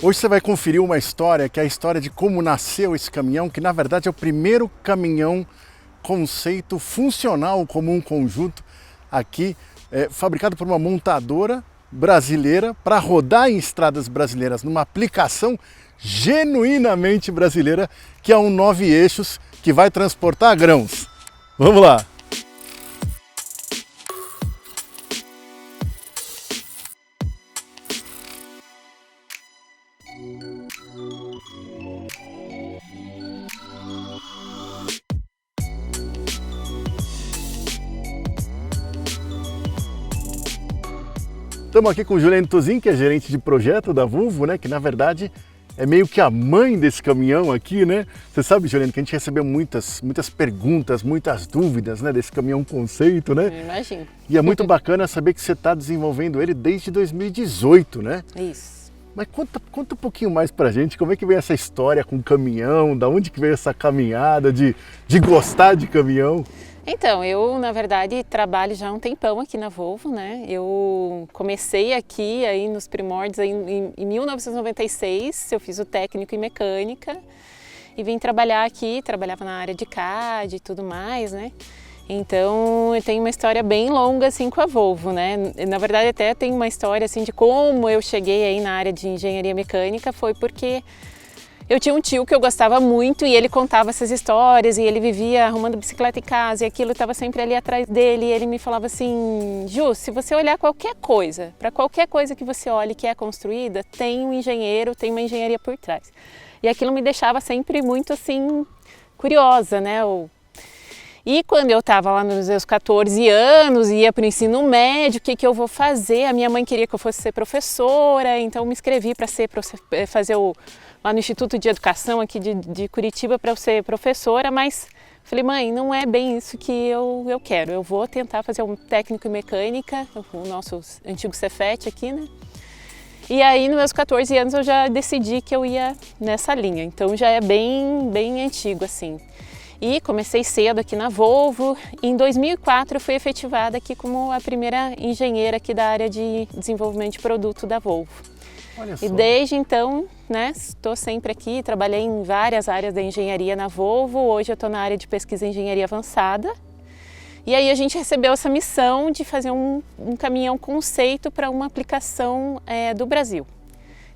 Hoje você vai conferir uma história que é a história de como nasceu esse caminhão, que na verdade é o primeiro caminhão conceito funcional como um conjunto aqui, fabricado por uma montadora brasileira para rodar em estradas brasileiras numa aplicação genuinamente brasileira, que é um 9 eixos que vai transportar grãos. Vamos lá! Estamos aqui com o Juliano Tuzin, que é gerente de projeto da Volvo, né? Que na verdade é meio que a mãe desse caminhão aqui, né? Você sabe, Juliano, que a gente recebeu muitas perguntas, muitas dúvidas, né? Desse caminhão conceito, né? Eu imagino. E é muito bacana saber que você está desenvolvendo ele desde 2018, né? Isso. Mas conta um pouquinho mais pra gente, como é que veio essa história com o caminhão, da onde que veio essa caminhada de gostar de caminhão? Então, eu, na verdade, trabalho já há um tempão aqui na Volvo, né? Eu comecei aqui aí nos primórdios aí em 1996, eu fiz o técnico em mecânica e vim trabalhar aqui, trabalhava na área de CAD e tudo mais, né? Então, eu tenho uma história bem longa assim com a Volvo, né? Na verdade, até tem uma história assim de como eu cheguei aí na área de engenharia mecânica, foi porque eu tinha um tio que eu gostava muito e ele contava essas histórias e ele vivia arrumando bicicleta em casa e aquilo estava sempre ali atrás dele e ele me falava assim: Ju, se você olhar qualquer coisa, para qualquer coisa que você olhe que é construída, tem um engenheiro, tem uma engenharia por trás. E aquilo me deixava sempre muito assim, curiosa, né? E quando eu estava lá nos meus 14 anos, ia para o ensino médio, o que eu vou fazer? A minha mãe queria que eu fosse ser professora, então me inscrevi para fazer lá no Instituto de Educação aqui de Curitiba para eu ser professora, mas falei, mãe, não é bem isso que eu quero. Eu vou tentar fazer um técnico em mecânica, o nosso antigo Cefet aqui, né? E aí, nos meus 14 anos, eu já decidi que eu ia nessa linha, então já é bem antigo, assim. E comecei cedo aqui na Volvo. Em 2004 eu fui efetivada aqui como a primeira engenheira aqui da área de desenvolvimento de produto da Volvo. Olha só. E desde então, né, estou sempre aqui, trabalhei em várias áreas da engenharia na Volvo. Hoje eu estou na área de pesquisa em engenharia avançada. E aí a gente recebeu essa missão de fazer um caminhão conceito para uma aplicação do Brasil.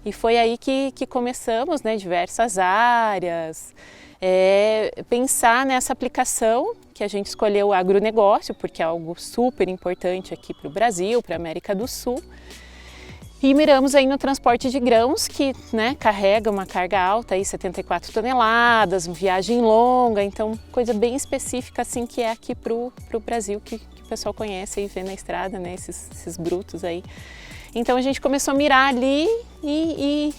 E foi aí que começamos, né, diversas áreas. Pensar nessa aplicação, que a gente escolheu o agronegócio, porque é algo super importante aqui para o Brasil, para a América do Sul. E miramos aí no transporte de grãos, que, né, carrega uma carga alta, aí 74 toneladas, viagem longa, então coisa bem específica assim que é aqui para o Brasil, que o pessoal conhece e vê na estrada, né, esses brutos aí. Então a gente começou a mirar ali e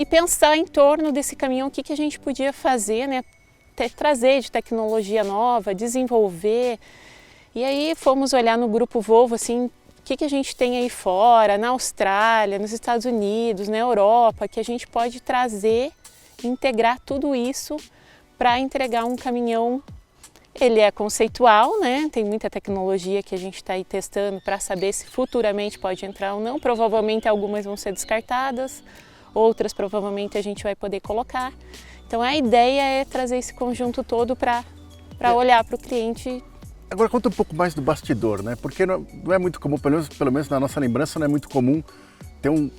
pensar em torno desse caminhão, o que a gente podia fazer, né? Trazer de tecnologia nova, desenvolver. E aí fomos olhar no Grupo Volvo, assim, o que a gente tem aí fora, na Austrália, nos Estados Unidos, na Europa, que a gente pode trazer, integrar tudo isso para entregar um caminhão. Ele é conceitual, né? Tem muita tecnologia que a gente está aí testando para saber se futuramente pode entrar ou não. Provavelmente algumas vão ser descartadas, outras provavelmente a gente vai poder colocar. Então a ideia é trazer esse conjunto todo para olhar para o cliente. Agora conta um pouco mais do bastidor, né? Porque não é muito comum, pelo menos na nossa lembrança, não é muito comum ter um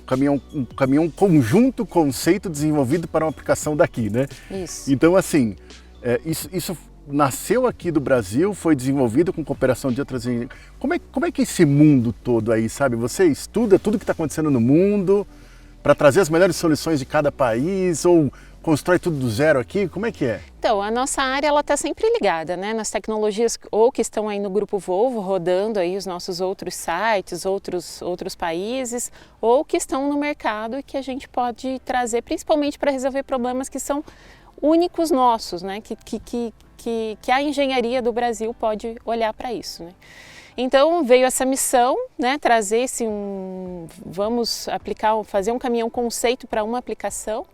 caminhão conjunto conceito desenvolvido para uma aplicação daqui, né? Isso. Então assim, isso nasceu aqui do Brasil, foi desenvolvido com cooperação de outras... Como é que é esse mundo todo aí, sabe? Você estuda tudo que está acontecendo no mundo para trazer as melhores soluções de cada país ou constrói tudo do zero aqui? Como é que é? Então, a nossa área ela está sempre ligada, né, nas tecnologias ou que estão aí no Grupo Volvo, rodando aí os nossos outros sites, outros países, ou que estão no mercado e que a gente pode trazer principalmente para resolver problemas que são únicos nossos, né, que a engenharia do Brasil pode olhar para isso, né? Então veio essa missão, né, trazer vamos fazer um caminhão conceito para uma aplicação.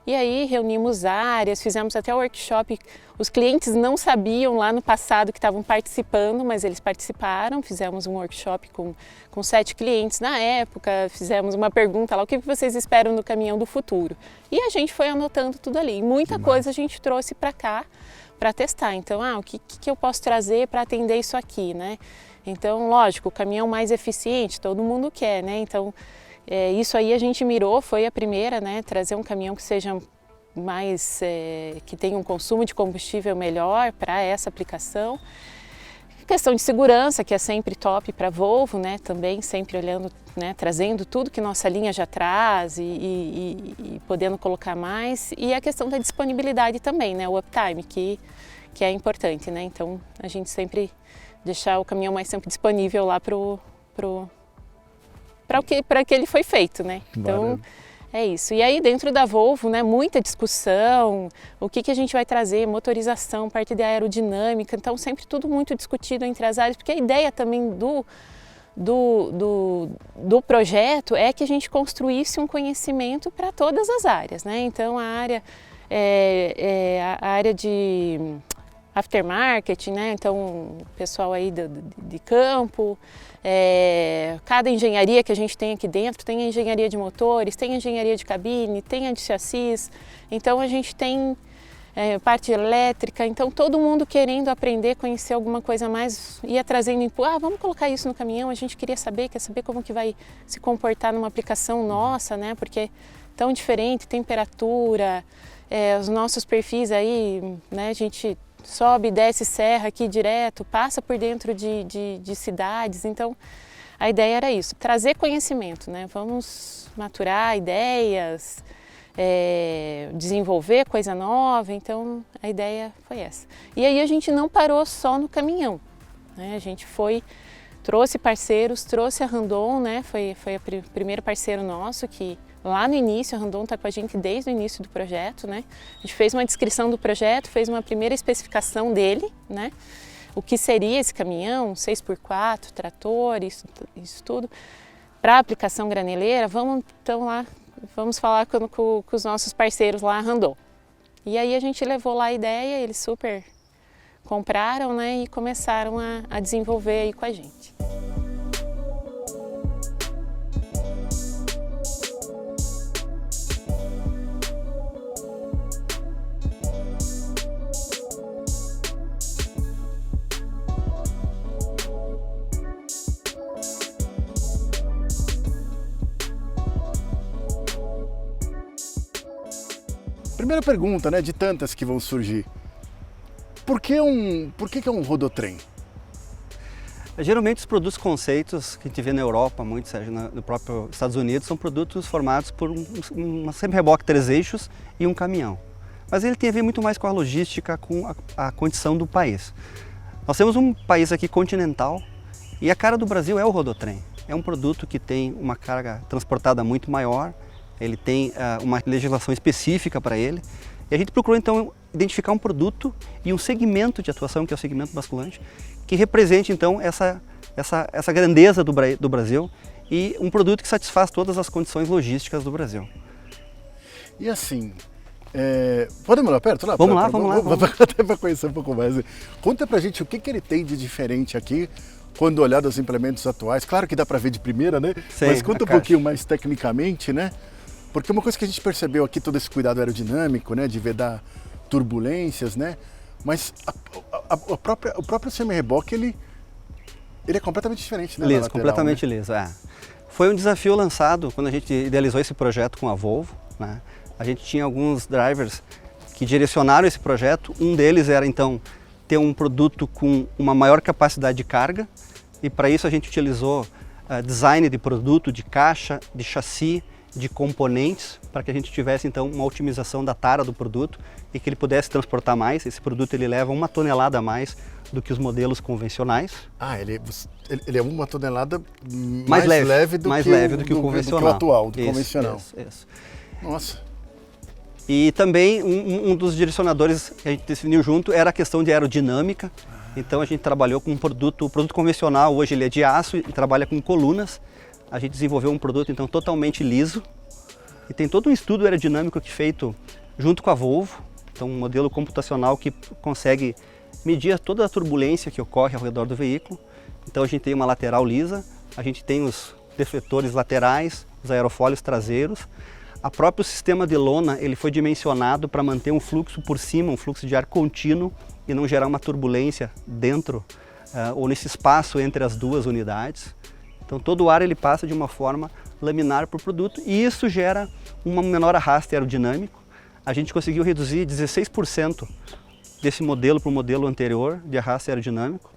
E aí reunimos áreas, fizemos até o workshop. Os clientes não sabiam lá no passado que estavam participando, mas eles participaram. Fizemos um workshop com 7 clientes na época, fizemos uma pergunta lá, o que vocês esperam do caminhão do futuro? E a gente foi anotando tudo ali. E muita coisa a gente trouxe para cá para testar. Então, o que eu posso trazer para atender isso aqui, né? Então, lógico, o caminhão mais eficiente, todo mundo quer, né? Então, isso aí a gente mirou, foi a primeira, né? Trazer um caminhão que seja mais, que tenha um consumo de combustível melhor para essa aplicação. Questão de segurança, que é sempre top para a Volvo, né? Também sempre olhando, né? Trazendo tudo que nossa linha já traz e podendo colocar mais. E a questão da disponibilidade também, né? O uptime, que é importante, né? Então, a gente sempre deixar o caminhão mais sempre disponível lá para que ele foi feito, né? Então, é isso. E aí dentro da Volvo, né, muita discussão, o que a gente vai trazer, motorização, parte de aerodinâmica, então sempre tudo muito discutido entre as áreas, porque a ideia também do projeto é que a gente construísse um conhecimento para todas as áreas, né? Então a área de aftermarket, né? Então o pessoal aí de campo, cada engenharia que a gente tem aqui dentro, tem a engenharia de motores, tem a engenharia de cabine, tem a de chassis, então a gente tem parte elétrica, então todo mundo querendo aprender, conhecer alguma coisa a mais, ia trazendo input, vamos colocar isso no caminhão, a gente quer saber como que vai se comportar numa aplicação nossa, né? Porque é tão diferente, temperatura, os nossos perfis aí, né? A gente sobe, desce serra aqui direto, passa por dentro de cidades, então a ideia era isso, trazer conhecimento, né? Vamos maturar ideias, desenvolver coisa nova, então a ideia foi essa. E aí a gente não parou só no caminhão, né? A gente trouxe parceiros, trouxe a Randon, né? Foi o primeiro parceiro nosso que lá no início, a Randon está com a gente desde o início do projeto, né? A gente fez uma descrição do projeto, fez uma primeira especificação dele, né? O que seria esse caminhão, 6x4, trator, isso tudo. Para aplicação graneleira, vamos falar com os nossos parceiros lá, a Randon. E aí a gente levou lá a ideia, eles super compraram, né? E começaram a desenvolver aí com a gente. Primeira pergunta, né, de tantas que vão surgir. Por que é um rodotrem? Geralmente os produtos conceitos que a gente vê na Europa, muito, seja no próprio Estados Unidos, são produtos formados por uma semi-reboque 3 eixos e um caminhão. Mas ele tem a ver muito mais com a logística, com a condição do país. Nós temos um país aqui continental e a cara do Brasil é o rodotrem. É um produto que tem uma carga transportada muito maior, ele tem uma legislação específica para ele. E a gente procurou então identificar um produto e um segmento de atuação, que é o segmento basculante, que represente então essa grandeza do Brasil e um produto que satisfaz todas as condições logísticas do Brasil. E assim, podemos ir lá perto? Vamos lá. Até para conhecer um pouco mais. Conta pra gente o que ele tem de diferente aqui, quando olhar dos implementos atuais. Claro que dá para ver de primeira, né? Sim, mas conta um pouquinho mais tecnicamente, né? Porque uma coisa que a gente percebeu aqui, todo esse cuidado aerodinâmico, né, de vedar turbulências, né, mas o próprio semi-reboque, ele é completamente diferente, né? Liso, lateral, completamente né? liso, Foi um desafio lançado quando a gente idealizou esse projeto com a Volvo, né? A gente tinha alguns drivers que direcionaram esse projeto, um deles era então ter um produto com uma maior capacidade de carga, e para isso a gente utilizou design de produto, de caixa, de chassi, de componentes, para que a gente tivesse então uma otimização da tara do produto e que ele pudesse transportar mais. Esse produto ele leva 1 tonelada a mais do que os modelos convencionais. Ele é 1 tonelada mais leve do que o convencional. Do que o atual, do convencional. Isso. Nossa. E também um dos direcionadores que a gente definiu junto era a questão de aerodinâmica. Então a gente trabalhou com o produto convencional, hoje ele é de aço e trabalha com colunas. A gente desenvolveu um produto então totalmente liso e tem todo um estudo aerodinâmico feito junto com a Volvo. Então, um modelo computacional que consegue medir toda a turbulência que ocorre ao redor do veículo. Então, a gente tem uma lateral lisa, a gente tem os defletores laterais, os aerofólios traseiros. O próprio sistema de lona ele foi dimensionado para manter um fluxo por cima, um fluxo de ar contínuo e não gerar uma turbulência dentro ou nesse espaço entre as duas unidades. Então todo o ar ele passa de uma forma laminar para o produto e isso gera um menor arraste aerodinâmico. A gente conseguiu reduzir 16% desse modelo para o modelo anterior de arraste aerodinâmico.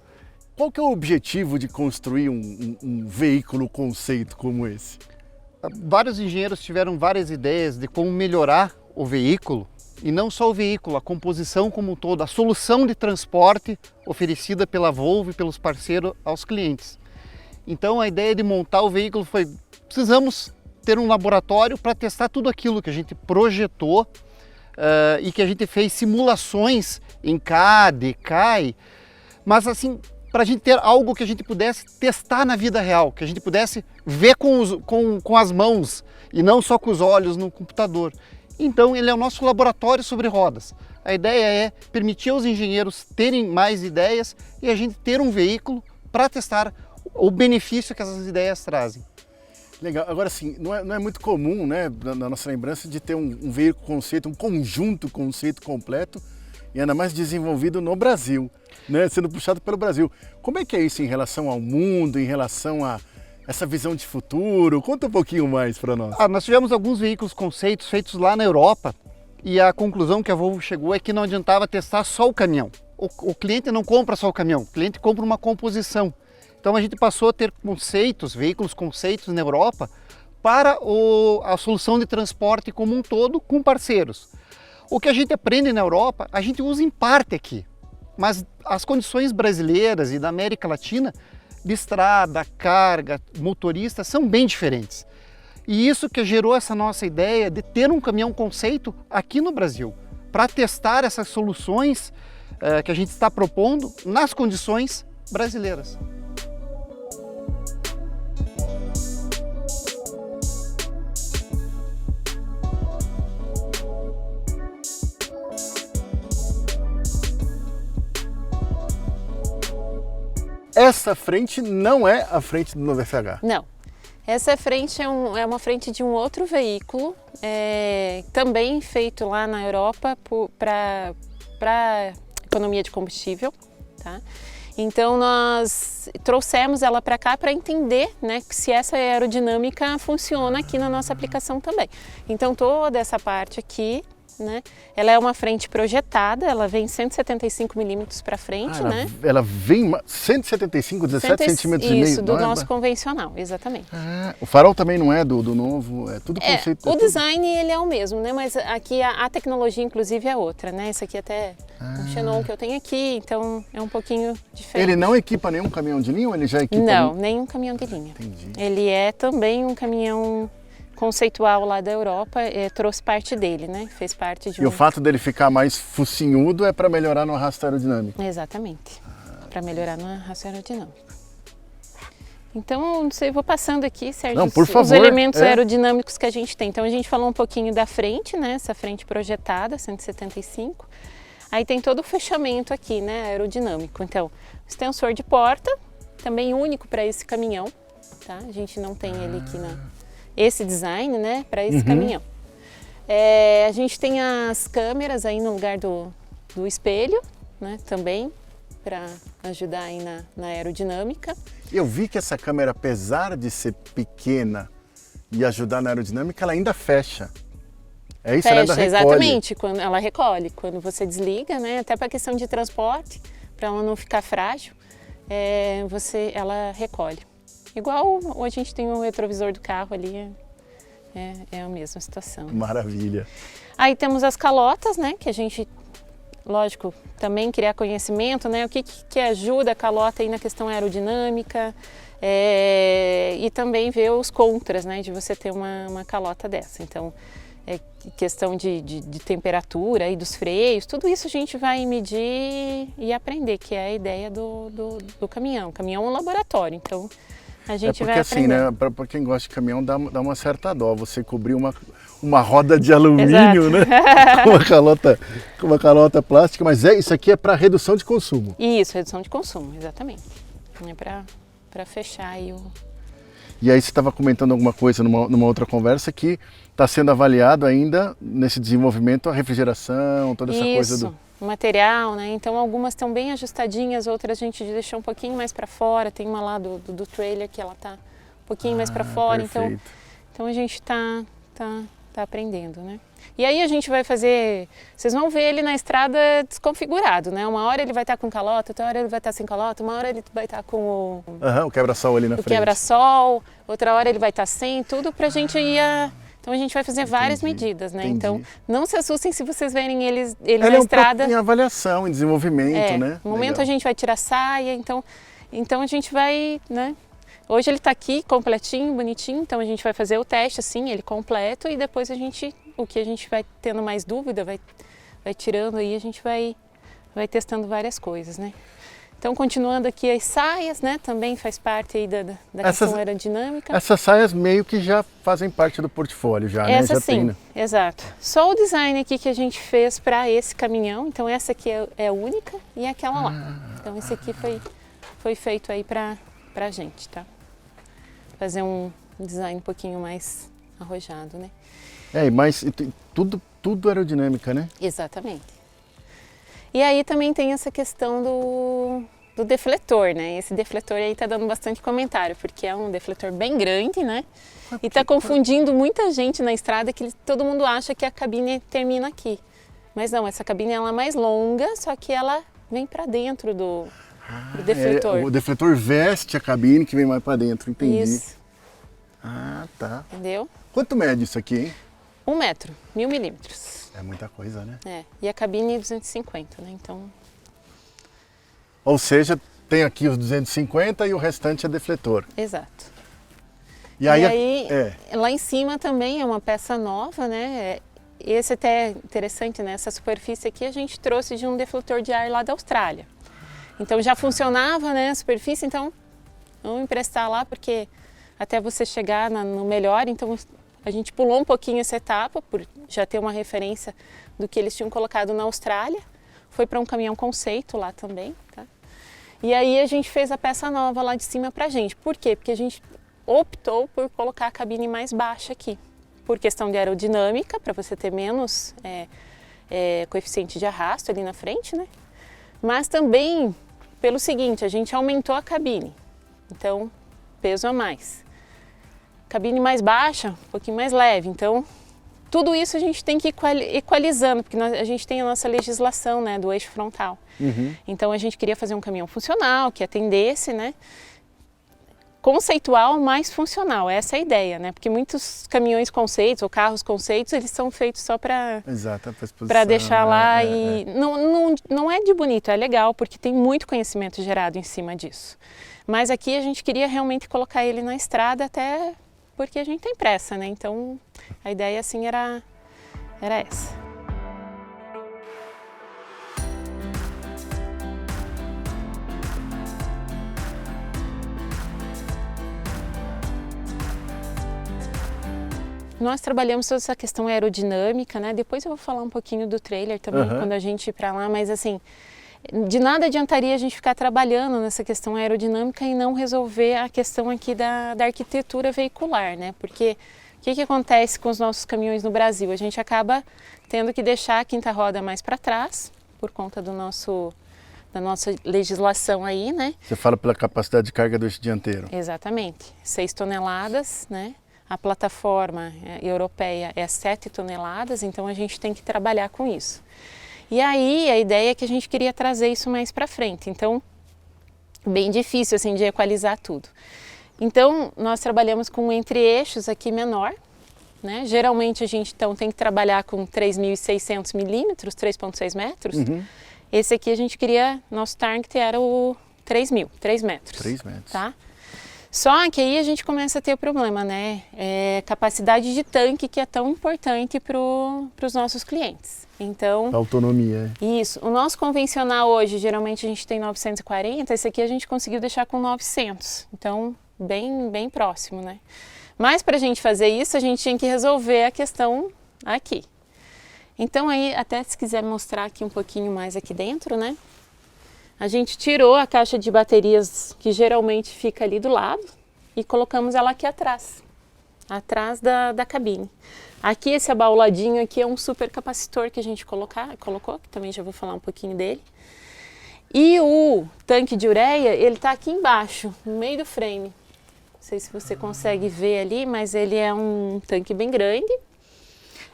Qual que é o objetivo de construir um veículo conceito como esse? Vários engenheiros tiveram várias ideias de como melhorar o veículo, e não só o veículo, a composição como um todo, a solução de transporte oferecida pela Volvo e pelos parceiros aos clientes. Então a ideia de montar o veículo foi, precisamos ter um laboratório para testar tudo aquilo que a gente projetou e que a gente fez simulações em CAD, CAI, mas assim, para a gente ter algo que a gente pudesse testar na vida real, que a gente pudesse ver com as mãos e não só com os olhos no computador. Então ele é o nosso laboratório sobre rodas. A ideia é permitir aos engenheiros terem mais ideias e a gente ter um veículo para testar o benefício que essas ideias trazem. Legal. Agora sim, não é muito comum, né, na nossa lembrança de ter um veículo conceito, um conjunto conceito completo e ainda mais desenvolvido no Brasil, né, sendo puxado pelo Brasil. Como é que é isso em relação ao mundo, em relação a essa visão de futuro? Conta um pouquinho mais para nós. Nós tivemos alguns veículos conceitos feitos lá na Europa e a conclusão que a Volvo chegou é que não adiantava testar só o caminhão. O cliente não compra só o caminhão, o cliente compra uma composição. Então a gente passou a ter conceitos, veículos conceitos na Europa para a solução de transporte como um todo com parceiros. O que a gente aprende na Europa, a gente usa em parte aqui, mas as condições brasileiras e da América Latina de estrada, carga, motorista são bem diferentes. E isso que gerou essa nossa ideia de ter um caminhão conceito aqui no Brasil, para testar essas soluções que a gente está propondo nas condições brasileiras. Essa frente não é a frente do Novo FH. Não. Essa frente é uma frente de um outro veículo, também feito lá na Europa para economia de combustível. Tá? Então nós trouxemos ela para cá para entender, né, se essa aerodinâmica funciona aqui na nossa aplicação também. Então toda essa parte aqui, né, ela é uma frente projetada, ela vem 175 milímetros para frente, né? Ela vem 175, 17 centímetros e meio. Isso, do nosso convencional, exatamente. O farol também não é do novo, é tudo conceito. O design ele é o mesmo, né? Mas aqui a tecnologia inclusive é outra, né? Esse aqui até um Xenon que eu tenho aqui, então é um pouquinho diferente. Ele não equipa nenhum caminhão de linha ou ele já equipa? Não, nenhum caminhão de linha. Entendi. Ele é também um caminhão conceitual lá da Europa, trouxe parte dele, né? Fez parte de E o fato dele ficar mais focinhudo é para melhorar no arrasto aerodinâmico? Exatamente, para melhorar no arrasto aerodinâmico. Então, não sei, vou passando aqui, Sérgio, não, por favor, os elementos aerodinâmicos que a gente tem. Então, a gente falou um pouquinho da frente, né? Essa frente projetada, 175. Aí tem todo o fechamento aqui, né? Aerodinâmico. Então, extensor de porta, também único para esse caminhão, tá? A gente não tem ele aqui esse design, né, para esse caminhão. A gente tem as câmeras aí no lugar do espelho, né, também para ajudar aí na aerodinâmica. Eu vi que essa câmera, apesar de ser pequena e ajudar na aerodinâmica, ela ainda fecha. É isso, ela ainda recolhe. Exatamente, quando ela recolhe, quando você desliga, né, até para questão de transporte, para ela não ficar frágil, ela recolhe. Igual a gente tem o retrovisor do carro ali, é a mesma situação. Maravilha. Aí temos as calotas, né, que a gente, lógico, também criar conhecimento, né, o que ajuda a calota aí na questão aerodinâmica e também ver os contras, né, de você ter uma calota dessa. Então, questão de temperatura e dos freios, tudo isso a gente vai medir e aprender, que é a ideia do caminhão. O caminhão é um laboratório, então a gente vai aprender. Assim, né, para quem gosta de caminhão dá uma certa dó você cobrir uma roda de alumínio, né? Com uma calota plástica, mas isso aqui é para redução de consumo. Isso, redução de consumo, exatamente. É para fechar aí o... E aí você estava comentando alguma coisa numa outra conversa que está sendo avaliado ainda nesse desenvolvimento a refrigeração, toda essa coisa do... o material, né? Então algumas estão bem ajustadinhas, outras a gente deixou um pouquinho mais para fora. Tem uma lá do trailer que ela tá um pouquinho mais para fora, perfeito. então a gente tá aprendendo, né? E aí a gente vai fazer, vocês vão ver ele na estrada desconfigurado, né? Uma hora ele vai estar com calota, outra hora ele vai estar sem calota, uma hora ele vai estar com o quebra-sol ali na frente. O quebra-sol, outra hora ele vai estar sem, tudo pra gente ir Então a gente vai fazer várias medidas, né? Então não se assustem se vocês verem ele na estrada. Em avaliação, em desenvolvimento, né? No momento a gente vai tirar saia, então a gente vai, né? Hoje ele está aqui completinho, bonitinho, então a gente vai fazer o teste assim, ele completo, e depois o que a gente vai tendo mais dúvida, vai tirando aí, a gente vai testando várias coisas, né? Então continuando aqui as saias, né? Também faz parte aí da questão aerodinâmica. Essas saias meio que já fazem parte do portfólio já, né? Essa já sim, tem, né? Exato. Só o design aqui que a gente fez para esse caminhão, então essa aqui é única e aquela lá. Então esse aqui foi feito aí pra gente, tá? Fazer um design um pouquinho mais arrojado, né? Mas tudo aerodinâmica, né? Exatamente. E aí também tem essa questão do defletor, né? Esse defletor aí tá dando bastante comentário, porque é um defletor bem grande, né? E tá confundindo muita gente na estrada, que todo mundo acha que a cabine termina aqui. Mas não, essa cabine ela é mais longa, só que ela vem para dentro do defletor. O defletor veste a cabine que vem mais para dentro, entendi. Isso. Tá. Entendeu? Quanto mede isso aqui, hein? 1 metro, 1000 milímetros. É muita coisa, né? E a cabine é 250, né? Então... Ou seja, tem aqui os 250 e o restante é defletor. Exato. E aí lá em cima também é uma peça nova, né? Esse até é interessante, né? Essa superfície aqui a gente trouxe de um defletor de ar lá da Austrália. Então já funcionava, né, a superfície, então vamos emprestar lá, porque até você chegar no melhor, então a gente pulou um pouquinho essa etapa, por já ter uma referência do que eles tinham colocado na Austrália. Foi para um caminhão conceito lá também, tá? E aí a gente fez a peça nova lá de cima pra gente. Por quê? Porque a gente optou por colocar a cabine mais baixa aqui. Por questão de aerodinâmica, para você ter menos coeficiente de arrasto ali na frente, né? Mas também pelo seguinte, a gente aumentou a cabine, então peso a mais. Cabine mais baixa, um pouquinho mais leve, então tudo isso a gente tem que ir equalizando, porque a gente tem a nossa legislação, né, do eixo frontal. Então a gente queria fazer um caminhão funcional, que atendesse, né, conceitual mais funcional, essa é a ideia, né, porque muitos caminhões conceitos ou carros conceitos, eles são feitos só para deixar lá e não é de bonito, é legal, porque tem muito conhecimento gerado em cima disso. Mas aqui a gente queria realmente colocar ele na estrada, até porque a gente tem pressa, né, então a ideia assim era essa. Nós trabalhamos toda essa questão aerodinâmica, né? Depois eu vou falar um pouquinho do trailer também, quando a gente ir para lá, mas assim, de nada adiantaria a gente ficar trabalhando nessa questão aerodinâmica e não resolver a questão aqui da arquitetura veicular, né? Porque o que acontece com os nossos caminhões no Brasil? A gente acaba tendo que deixar a quinta roda mais para trás, por conta da nossa legislação aí, né? Você fala pela capacidade de carga do eixo dianteiro. Exatamente, 6 toneladas, né? A plataforma europeia é 7 toneladas, então a gente tem que trabalhar com isso. E aí a ideia é que a gente queria trazer isso mais para frente, então bem difícil assim de equalizar tudo. Então nós trabalhamos com um entre-eixos aqui menor, né? Geralmente a gente então tem que trabalhar com 3.600 milímetros, 3,6 metros. Esse aqui a gente queria, nosso target era o 3 metros. 3 metros. Tá? Só que aí a gente começa a ter o problema, né? Capacidade de tanque, que é tão importante para os nossos clientes. Então, a autonomia. Isso. O nosso convencional hoje, geralmente a gente tem 940, esse aqui a gente conseguiu deixar com 900. Então, bem próximo, né? Mas para a gente fazer isso, a gente tinha que resolver a questão aqui. Então aí, até se quiser mostrar aqui um pouquinho mais aqui dentro, né? A gente tirou a caixa de baterias que geralmente fica ali do lado e colocamos ela aqui atrás da cabine. Aqui esse abauladinho aqui é um supercapacitor que a gente colocou, que também já vou falar um pouquinho dele. E o tanque de ureia, ele está aqui embaixo, no meio do frame. Não sei se você consegue ver ali, mas ele é um tanque bem grande.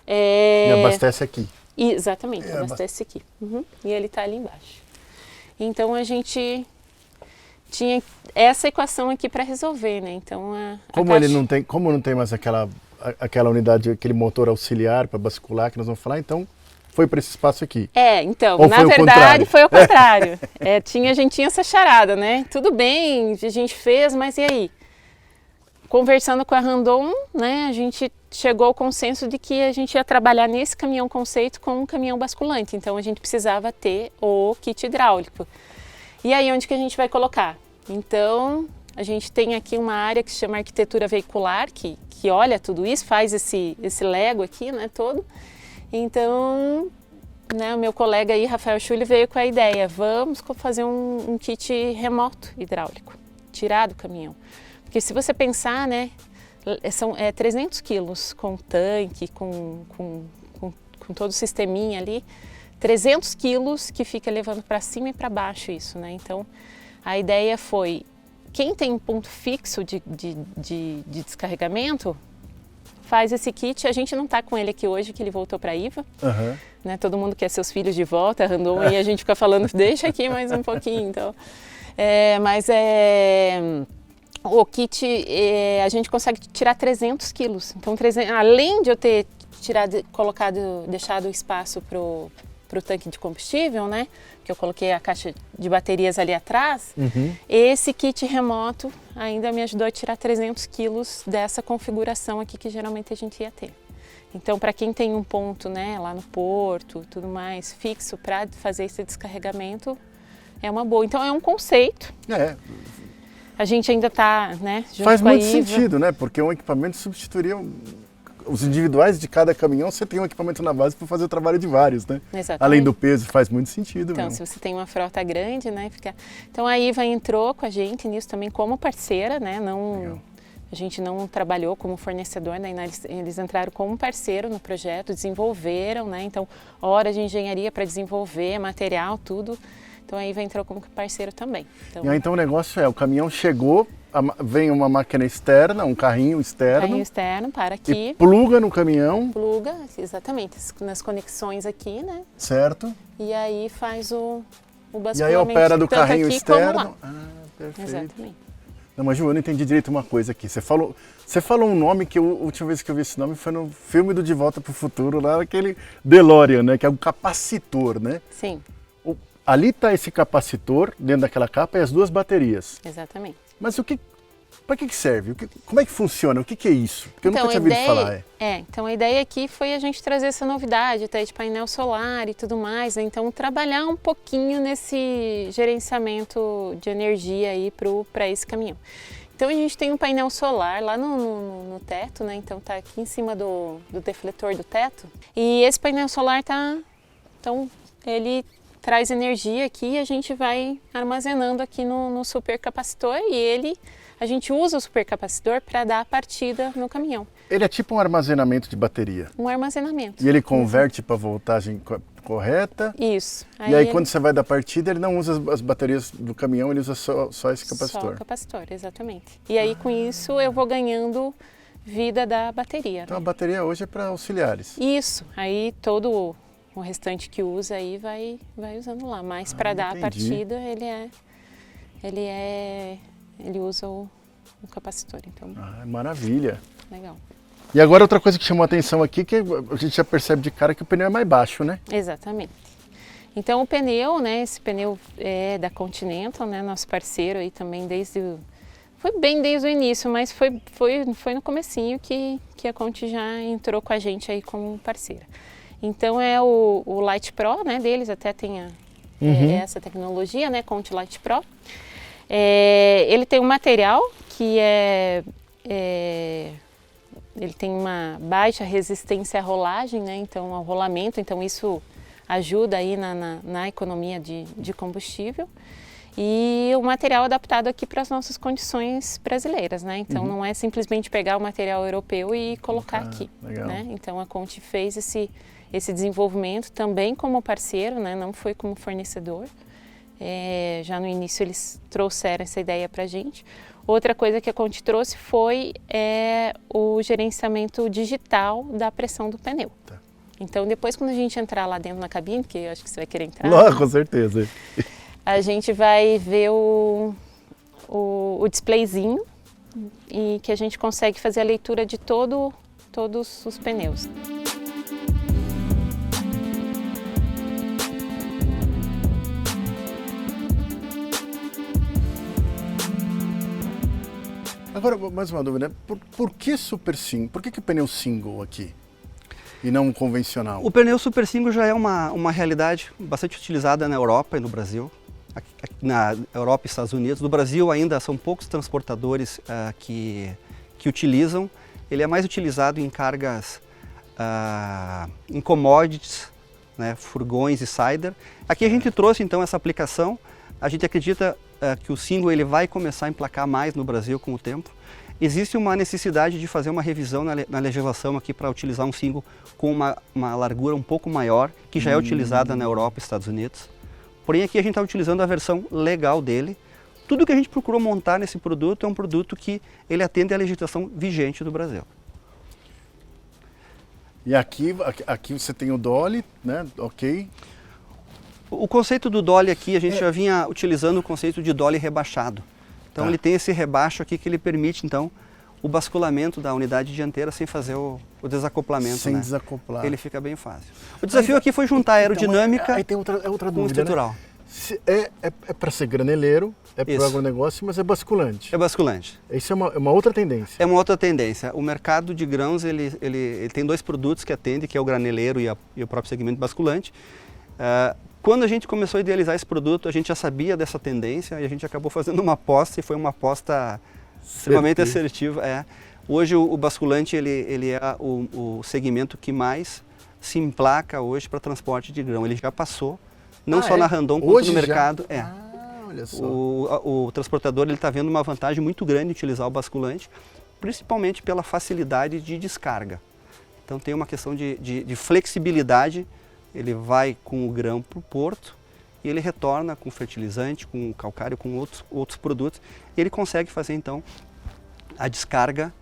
E abastece aqui. Exatamente, abastece aqui. Uhum. E ele está ali embaixo. Então a gente tinha essa equação aqui para resolver, né? Então como não tem mais aquela unidade, aquele motor auxiliar para bascular que nós vamos falar, então foi para esse espaço aqui. Então, Ou na foi verdade foi o contrário. A gente tinha essa charada, né? Tudo bem, a gente fez, mas e aí? Conversando com a Randon, né, a gente chegou ao consenso de que a gente ia trabalhar nesse caminhão conceito com um caminhão basculante. Então a gente precisava ter o kit hidráulico. E aí onde que a gente vai colocar? Então a gente tem aqui uma área que se chama arquitetura veicular, que olha tudo isso, faz esse lego aqui, né, todo. Então, né, o meu colega aí, Rafael Schulli, veio com a ideia, vamos fazer um kit remoto hidráulico, tirar do caminhão. Porque se você pensar, né, são 300 quilos com tanque, com todo o sisteminha ali, 300 quilos que fica levando para cima e para baixo isso, né? Então, a ideia foi, quem tem um ponto fixo de descarregamento, faz esse kit. A gente não está com ele aqui hoje, que ele voltou para a IVA. Uhum. Né? Todo mundo quer seus filhos de volta, Randon, e a gente fica falando, deixa aqui mais um pouquinho. Então, o kit, a gente consegue tirar 300 quilos. Então, além de eu ter deixado espaço para o tanque de combustível, né? Que eu coloquei a caixa de baterias ali atrás, esse kit remoto ainda me ajudou a tirar 300 quilos dessa configuração aqui que geralmente a gente ia ter. Então, para quem tem um ponto, né, lá no porto, tudo mais, fixo para fazer esse descarregamento, é uma boa. Então, é um conceito. A gente ainda está, né, junto Faz com a muito IVA. sentido, né? Porque um equipamento substituiria os individuais de cada caminhão. Você tem um equipamento na base para fazer o trabalho de vários, né? Exatamente. Além do peso, faz muito sentido Então, mesmo. se você tem uma frota grande, né, Então, a IVA entrou com a gente nisso também como parceira, né? A gente não trabalhou como fornecedor, né? Eles entraram como parceiro no projeto, desenvolveram, né? Então, horas de engenharia para desenvolver, material, tudo. Então, a IVA entrou como parceiro também. Então o negócio o caminhão chegou, vem uma máquina externa, um carrinho externo. Carrinho externo, para aqui. E pluga no caminhão. Pluga, exatamente, nas conexões aqui, né? Certo. E aí faz o basculamento. E aí opera do carrinho aqui externo. Perfeito. Exatamente. Não, mas Ju, eu não entendi direito uma coisa aqui. Você falou um nome que a última vez que eu vi esse nome foi no filme do De Volta para o Futuro, lá naquele DeLorean, né? Que é um capacitor, né? Sim. Ali está esse capacitor dentro daquela capa e as duas baterias. Exatamente. Mas para que serve? Como é que funciona? O que é isso? Porque eu nunca tinha ouvido falar. Então a ideia aqui foi a gente trazer essa novidade, até de painel solar e tudo mais, né? Então trabalhar um pouquinho nesse gerenciamento de energia aí para esse caminhão. Então a gente tem um painel solar lá no teto, né? Então tá aqui em cima do defletor do teto. E esse painel solar então ele traz energia aqui e a gente vai armazenando aqui no supercapacitor e a gente usa o supercapacitor para dar a partida no caminhão. Ele é tipo um armazenamento de bateria. Um armazenamento. E ele converte para a voltagem correta. Isso. E aí quando você vai dar partida, ele não usa as baterias do caminhão, ele usa só esse capacitor. Só o capacitor, exatamente. E aí com isso eu vou ganhando vida da bateria. Então a bateria hoje é para auxiliares. Isso. Aí todo o restante que usa aí vai usando lá. Mas para dar a partida ele usa o capacitor. Então, maravilha. Legal. E agora outra coisa que chamou a atenção aqui, que a gente já percebe de cara que o pneu é mais baixo, né? Exatamente. Então o pneu, né, esse pneu é da Continental, né, nosso parceiro aí também foi bem desde o início, mas foi no comecinho que a Conti já entrou com a gente aí como parceira. Então é o Light Pro, né, deles, até tem essa tecnologia, né, Conti Light Pro. Ele tem um material que é ele tem uma baixa resistência à rolagem, né? Então, ao rolamento, então isso ajuda aí na economia de combustível. E o material adaptado aqui para as nossas condições brasileiras, né? Então não é simplesmente pegar o material europeu e colocar aqui, né? Então a Conti fez esse desenvolvimento também como parceiro, né? Não foi como fornecedor. Já no início eles trouxeram essa ideia para a gente. Outra coisa que a Conti trouxe foi o gerenciamento digital da pressão do pneu. Tá. Então depois quando a gente entrar lá dentro na cabine, que eu acho que você vai querer entrar. Não, com certeza. A gente vai ver o displayzinho e que a gente consegue fazer a leitura de todos os pneus. Agora, mais uma dúvida, por que Super Single? Por que o pneu single aqui e não um convencional? O pneu Super Single já é uma realidade bastante utilizada na Europa e no Brasil. Aqui na Europa e Estados Unidos. No Brasil ainda são poucos transportadores que utilizam. Ele é mais utilizado em cargas, em commodities, né, furgões e cider. Aqui a gente trouxe então essa aplicação. A gente acredita que o single ele vai começar a emplacar mais no Brasil com o tempo. Existe uma necessidade de fazer uma revisão na legislação aqui para utilizar um single com uma largura um pouco maior, que já é utilizada na Europa e Estados Unidos. Porém, aqui a gente está utilizando a versão legal dele. Tudo que a gente procurou montar nesse produto é um produto que ele atende à legislação vigente do Brasil. E aqui você tem o Dolly, né? Ok. O conceito do Dolly aqui, a gente já vinha utilizando o conceito de Dolly rebaixado. Então ele tem esse rebaixo aqui que ele permite então o basculamento da unidade dianteira sem fazer o desacoplamento. Sem né? desacoplar. Ele fica bem fácil. O desafio aqui foi juntar a aerodinâmica aí tem outra com dúvida, o estrutural. Né? É para ser graneleiro, é para o agronegócio, mas é basculante. É basculante. Isso é uma outra tendência. É uma outra tendência. O mercado de grãos ele tem dois produtos que atende, que é o graneleiro e o próprio segmento basculante. Quando a gente começou a idealizar esse produto, a gente já sabia dessa tendência e a gente acabou fazendo uma aposta e foi uma aposta extremamente assertiva. Hoje o basculante ele é o segmento que mais se emplaca hoje para transporte de grão. Ele já passou, não só na Randon, quanto no mercado. Olha só. O transportador está vendo uma vantagem muito grande em utilizar o basculante, principalmente pela facilidade de descarga. Então tem uma questão de flexibilidade. Ele vai com o grão para o porto e ele retorna com fertilizante, com calcário, com outros produtos. E ele consegue fazer então a descarga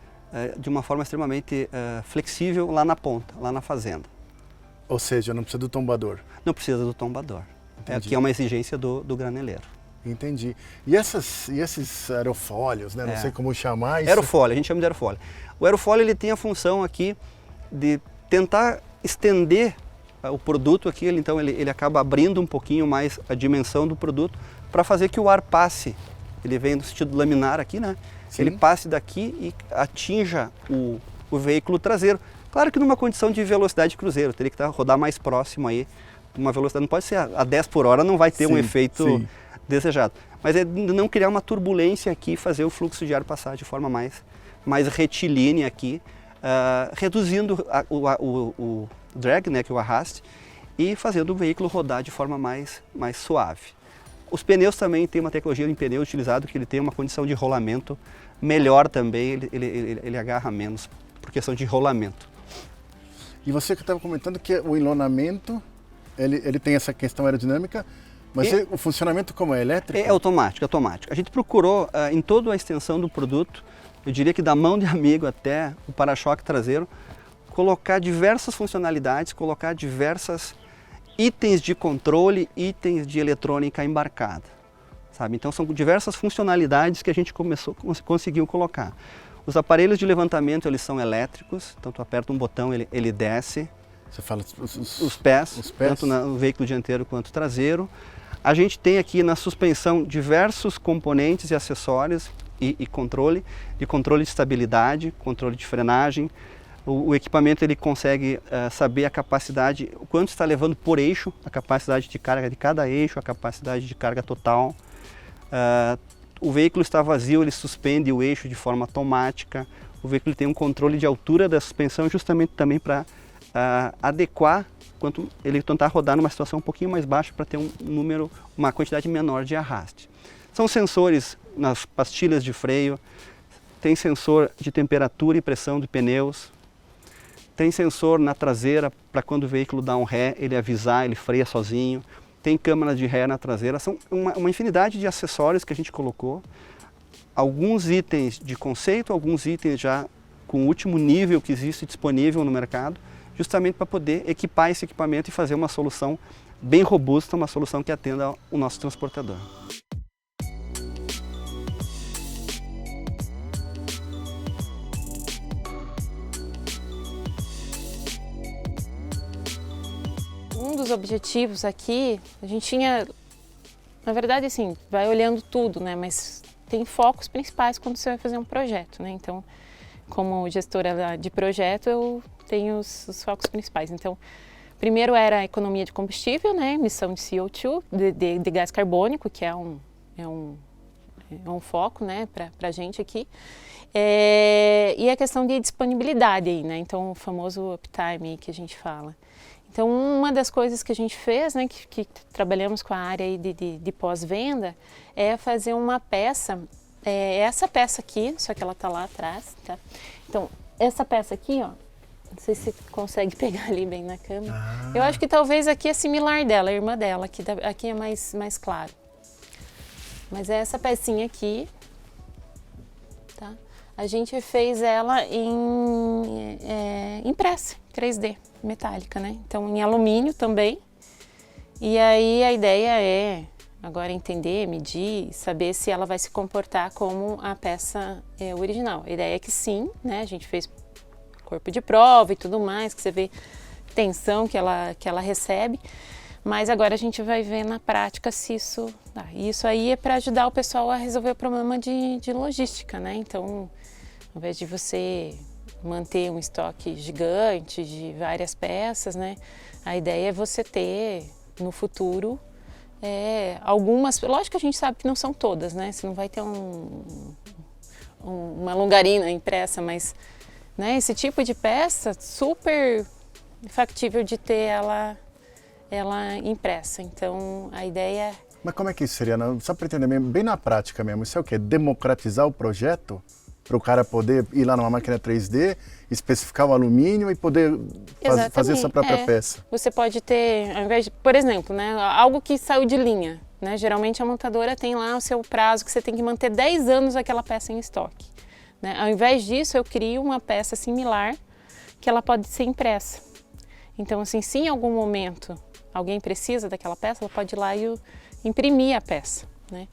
de uma forma extremamente flexível lá na ponta, lá na fazenda. Ou seja, não precisa do tombador. Não precisa do tombador. Aqui é uma exigência do graneleiro. Entendi. E esses aerofólios, né? Não sei como chamar isso. Aerofólio, a gente chama de aerofólio. O aerofólio ele tem a função aqui de tentar estender o produto aqui, então ele acaba abrindo um pouquinho mais a dimensão do produto para fazer que o ar passe. Ele vem no sentido laminar aqui, né? Sim. Ele passe daqui e atinja o veículo traseiro. Claro que numa condição de velocidade de cruzeiro, teria que rodar mais próximo aí. Uma velocidade, não pode ser a 10 por hora, não vai ter um efeito desejado. Mas é não criar uma turbulência aqui, fazer o fluxo de ar passar de forma mais retilínea aqui, reduzindo o drag, né, que é o arraste, e fazendo o veículo rodar de forma mais suave. Os pneus também tem uma tecnologia em pneu utilizado que ele tem uma condição de rolamento melhor também, ele agarra menos por questão de rolamento. E você que estava comentando que o enlonamento, ele tem essa questão aerodinâmica, mas o funcionamento como é elétrico? É automático. A gente procurou em toda a extensão do produto, eu diria que da mão de amigo até o para-choque traseiro, colocar diversas funcionalidades, colocar diversas itens de controle, itens de eletrônica embarcada, sabe? Então são diversas funcionalidades que a gente conseguiu colocar. Os aparelhos de levantamento eles são elétricos, então tu aperta um botão, ele desce. Você fala os pés, tanto no veículo dianteiro quanto traseiro. A gente tem aqui na suspensão diversos componentes e acessórios e controle de estabilidade, controle de frenagem. O equipamento ele consegue saber a capacidade, o quanto está levando por eixo, a capacidade de carga de cada eixo, a capacidade de carga total. O veículo está vazio, ele suspende o eixo de forma automática. o veículo tem um controle de altura da suspensão justamente também para adequar quanto ele tentar rodar numa situação um pouquinho mais baixa para ter uma quantidade menor de arraste. São sensores nas pastilhas de freio, tem sensor de temperatura e pressão de pneus, tem sensor na traseira para quando o veículo dá um ré, ele avisar, ele freia sozinho, tem câmera de ré na traseira, são uma infinidade de acessórios que a gente colocou, alguns itens de conceito, alguns itens já com o último nível que existe disponível no mercado, justamente para poder equipar esse equipamento e fazer uma solução bem robusta, uma solução que atenda o nosso transportador. Um dos objetivos aqui, a gente tinha, na verdade assim, vai olhando tudo, né, mas tem focos principais quando você vai fazer um projeto, né, então como gestora de projeto eu tenho os focos principais, então primeiro era a economia de combustível, né, emissão de CO2, de gás carbônico, que é um foco, né, para a gente aqui, e a questão de disponibilidade aí, né, então o famoso uptime que a gente fala. Então, uma das coisas que a gente fez, né, que trabalhamos com a área aí de pós-venda, é fazer uma peça, essa peça aqui, só que ela está lá atrás, tá? Então, essa peça aqui, ó, não sei se você consegue pegar ali bem na câmera. Eu acho que talvez aqui é similar dela, a irmã dela, aqui é mais claro. Mas é essa pecinha aqui, tá? A gente fez ela em impressa, 3D. Metálica, né? Então em alumínio também. E aí a ideia é agora entender, medir, saber se ela vai se comportar como a peça original. A ideia é que sim, né? A gente fez corpo de prova e tudo mais, que você vê tensão que ela recebe. Mas agora a gente vai ver na prática se isso dá. E isso aí é para ajudar o pessoal a resolver o problema de logística, né? Então, ao invés de você manter um estoque gigante de várias peças, né? A ideia é você ter no futuro algumas, lógico que a gente sabe que não são todas, né? Você não vai ter uma longarina impressa, mas né, esse tipo de peça super factível de ter ela impressa. Então a ideia... Mas como é que isso seria? Só para entender mesmo, bem na prática mesmo, isso é o quê? Democratizar o projeto? Para o cara poder ir lá numa máquina 3D, especificar o alumínio e poder fazer essa própria peça. Você pode ter, ao invés de, por exemplo, né, algo que saiu de linha, né, geralmente a montadora tem lá o seu prazo que você tem que manter 10 anos aquela peça em estoque. Né? Ao invés disso, eu crio uma peça similar que ela pode ser impressa. Então, assim, se em algum momento alguém precisa daquela peça, ela pode ir lá e imprimir a peça. Né?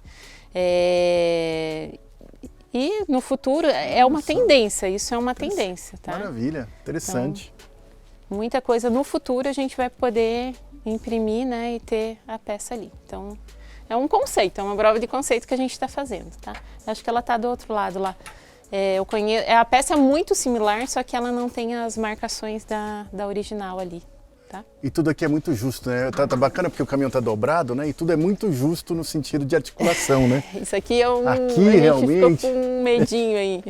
E no futuro é uma tendência, isso é uma tendência, tá? Maravilha, interessante. Então, muita coisa no futuro a gente vai poder imprimir, né, e ter a peça ali. Então, é um conceito, é uma prova de conceito que a gente está fazendo, tá? Acho que ela está do outro lado lá. A peça é muito similar, só que ela não tem as marcações da original ali. Tá? E tudo aqui é muito justo, né? Tá bacana porque o caminhão tá dobrado, né? E tudo é muito justo no sentido de articulação, né? Isso aqui é aqui, realmente ficou com um medinho aí.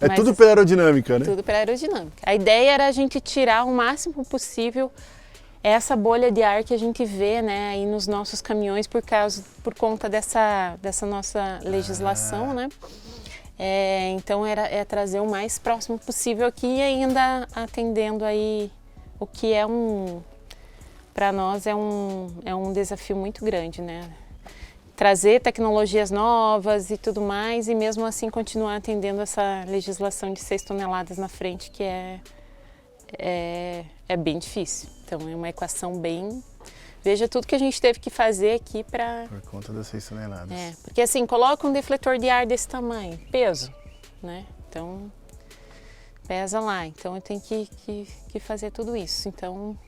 Mas tudo pela aerodinâmica, né? Tudo pela aerodinâmica. A ideia era a gente tirar o máximo possível essa bolha de ar que a gente vê, né, aí nos nossos caminhões por conta dessa nossa legislação, né? Então é trazer o mais próximo possível aqui e ainda atendendo aí o que para nós é um desafio muito grande, né? Trazer tecnologias novas e tudo mais e mesmo assim continuar atendendo essa legislação de 6 toneladas na frente, que é bem difícil. Então é uma equação bem... Veja tudo que a gente teve que fazer aqui para... Por conta das 6 toneladas. Porque assim, coloca um defletor de ar desse tamanho, peso, né? Então... pesa lá, então eu tenho que fazer tudo isso. Então,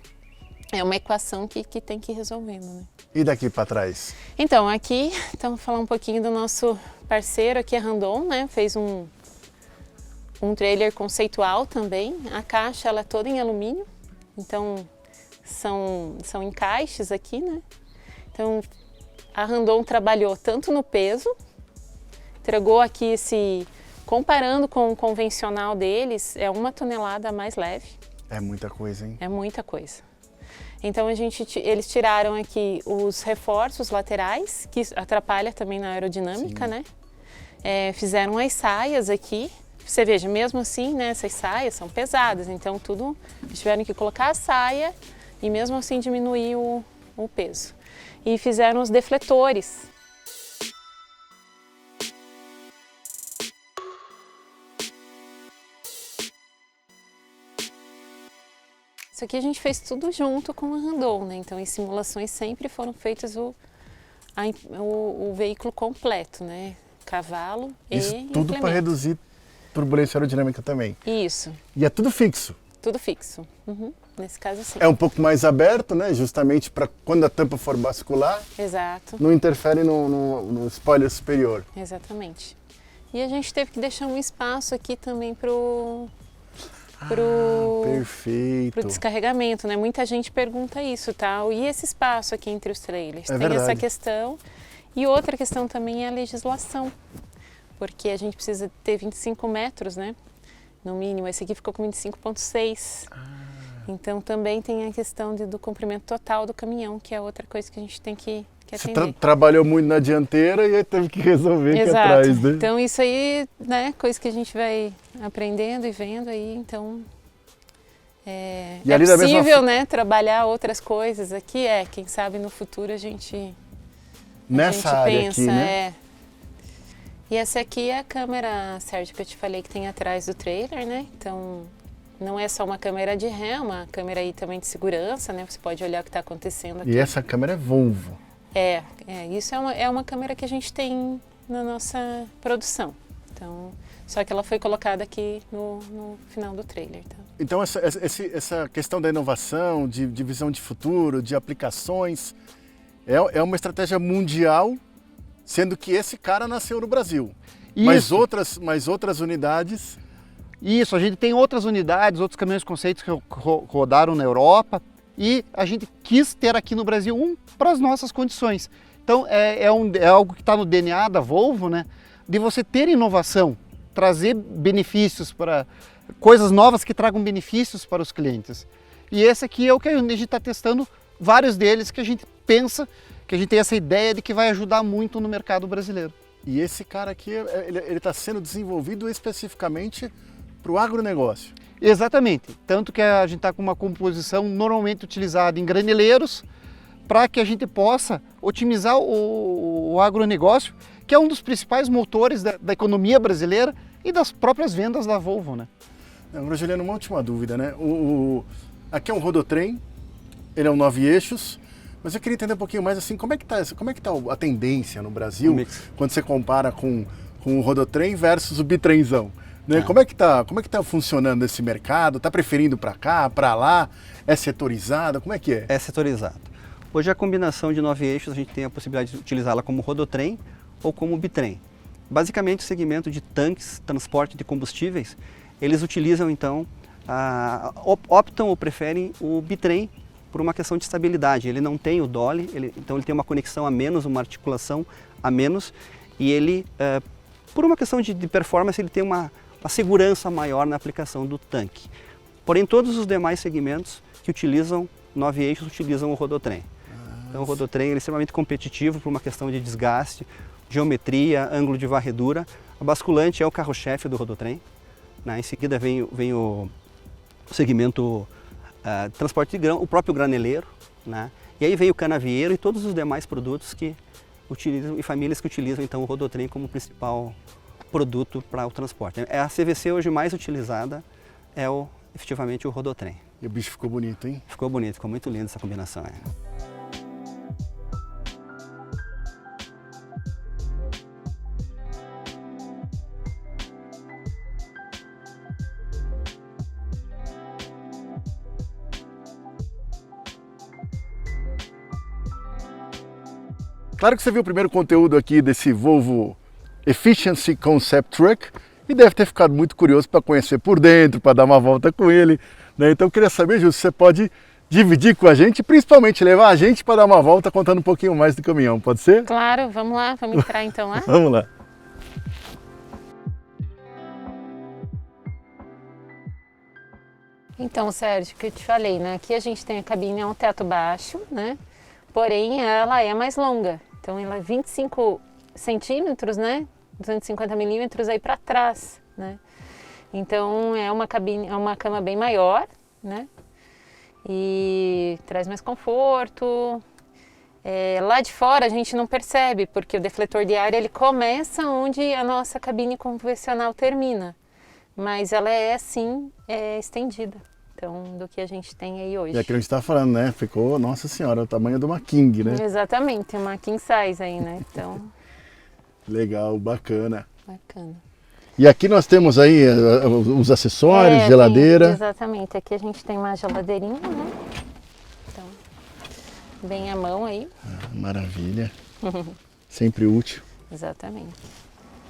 é uma equação que tem que ir resolvendo, né? E daqui para trás? Então, aqui, vamos falar um pouquinho do nosso parceiro aqui, a Randon, né? Fez um trailer conceitual também. A caixa, ela é toda em alumínio, então são encaixes aqui, né? Então, a Randon trabalhou tanto no peso, entregou aqui Comparando com o convencional deles, é 1 tonelada a mais leve. É muita coisa, hein? É muita coisa. Então eles tiraram aqui os reforços laterais, que atrapalha também na aerodinâmica, né? Fizeram as saias aqui. Você veja, mesmo assim, né, essas saias são pesadas, então eles tiveram que colocar a saia e mesmo assim diminuir o peso. E fizeram os defletores. Isso aqui a gente fez tudo junto com a Randon, né? Então, em simulações sempre foram feitos o veículo completo, né? Cavalo Isso e tudo para implemento. reduzir turbulência aerodinâmica também. Isso, E é tudo fixo. tudo fixo. Uhum. Nesse caso, sim. É um pouco mais aberto, né? Justamente para quando a tampa for bascular, Exato, não interfere no spoiler superior. exatamente. E a gente teve que deixar um espaço aqui também pro Perfeito. descarregamento, né? Muita gente pergunta isso, tal. E esse espaço aqui entre os trailers? É Tem essa verdade. questão. E outra questão também é a legislação, porque a gente precisa ter 25 metros, né? No mínimo. Esse aqui ficou com 25,6. Então também tem a questão do comprimento total do caminhão, que é outra coisa que a gente tem que Você atender. trabalhou muito na dianteira e aí teve que resolver aqui Exato. atrás, né? Então isso aí, né, coisa que a gente vai aprendendo e vendo aí, então E ali da mesma possível, né, trabalhar outras coisas aqui, quem sabe no futuro a gente Nessa área pensa, aqui, né? E essa aqui é a câmera, Sérgio, que eu te falei que tem atrás do trailer, né? Então não é só uma câmera de ré, é uma câmera aí também de segurança, né? Você pode olhar o que está acontecendo aqui. E essa câmera é Volvo. Isso é uma câmera que a gente tem na nossa produção. Então, só que ela foi colocada aqui no final do trailer. Tá? Então essa questão da inovação, de visão de futuro, de aplicações, é uma estratégia mundial, sendo que esse cara nasceu no Brasil. Mas outras unidades... Isso, a gente tem outras unidades, outros caminhões conceitos que rodaram na Europa e a gente quis ter aqui no Brasil para as nossas condições. Então é algo que está no DNA da Volvo, né? De você ter inovação, trazer benefícios para coisas novas que tragam benefícios para os clientes. E esse aqui é o que a gente está testando, vários deles que a gente pensa, que a gente tem essa ideia de que vai ajudar muito no mercado brasileiro. E esse cara aqui, ele está sendo desenvolvido especificamente para o agronegócio. Exatamente, tanto que a gente está com uma composição normalmente utilizada em graneleiros para que a gente possa otimizar o agronegócio, que é um dos principais motores da economia brasileira e das próprias vendas da Volvo, né? Agora, Juliano, uma última dúvida, né? Aqui é um rodotrem, ele é um 9 eixos, mas eu queria entender um pouquinho mais assim, como é que tá a tendência no Brasil, quando você compara com o rodotrem versus o bitrenzão? Né? Como é que tá funcionando esse mercado? Tá preferindo para cá, para lá? É setorizado? Como é que é? É setorizado. Hoje a combinação de 9 eixos a gente tem a possibilidade de utilizá-la como rodotrem ou como bitrem. Basicamente o segmento de tanques, transporte de combustíveis, eles utilizam então, optam ou preferem o bitrem por uma questão de estabilidade. Ele não tem o dolly, então ele tem uma conexão a menos, uma articulação a menos e ele, por uma questão de performance, ele tem uma segurança maior na aplicação do tanque. Porém, todos os demais segmentos que utilizam 9 eixos utilizam o rodotrem. Então o rodotrem ele é extremamente competitivo por uma questão de desgaste, geometria, ângulo de varredura. A basculante é o carro-chefe do rodotrem. Né? Em seguida vem o segmento transporte de grão, o próprio graneleiro. Né? E aí vem o canavieiro e todos os demais produtos que utilizam e famílias que utilizam então o rodotrem como principal produto para o transporte. A CVC hoje mais utilizada é efetivamente o rodotrem. E o bicho ficou bonito, hein? Ficou bonito, ficou muito lindo essa combinação. Claro que você viu o primeiro conteúdo aqui desse Volvo Efficiency Concept Truck e deve ter ficado muito curioso para conhecer por dentro, para dar uma volta com ele. Né? Então eu queria saber, Ju, se você pode dividir com a gente, principalmente levar a gente para dar uma volta contando um pouquinho mais do caminhão, pode ser? Claro, vamos lá, vamos entrar então lá? Vamos lá. Então, Sérgio, que eu te falei, né? Aqui a gente tem a cabine a um teto baixo, né? Porém, ela é mais longa. Então, ela é 25 centímetros, né? 250 milímetros aí para trás, né? Então, é uma cabine, é uma cama bem maior, né? E traz mais conforto. Lá de fora a gente não percebe, porque o defletor de ar ele começa onde a nossa cabine convencional termina. Mas ela é assim, estendida, então, do que a gente tem aí hoje. E aquilo que a gente está falando, né? Ficou, nossa senhora, o tamanho de uma king, né? Exatamente, uma king size aí, né? Então, Legal, bacana. bacana. E aqui nós temos aí os acessórios, Tem, geladeira. exatamente, aqui a gente tem uma geladeirinha, né? Então, bem à mão aí. Maravilha. Sempre útil. Exatamente.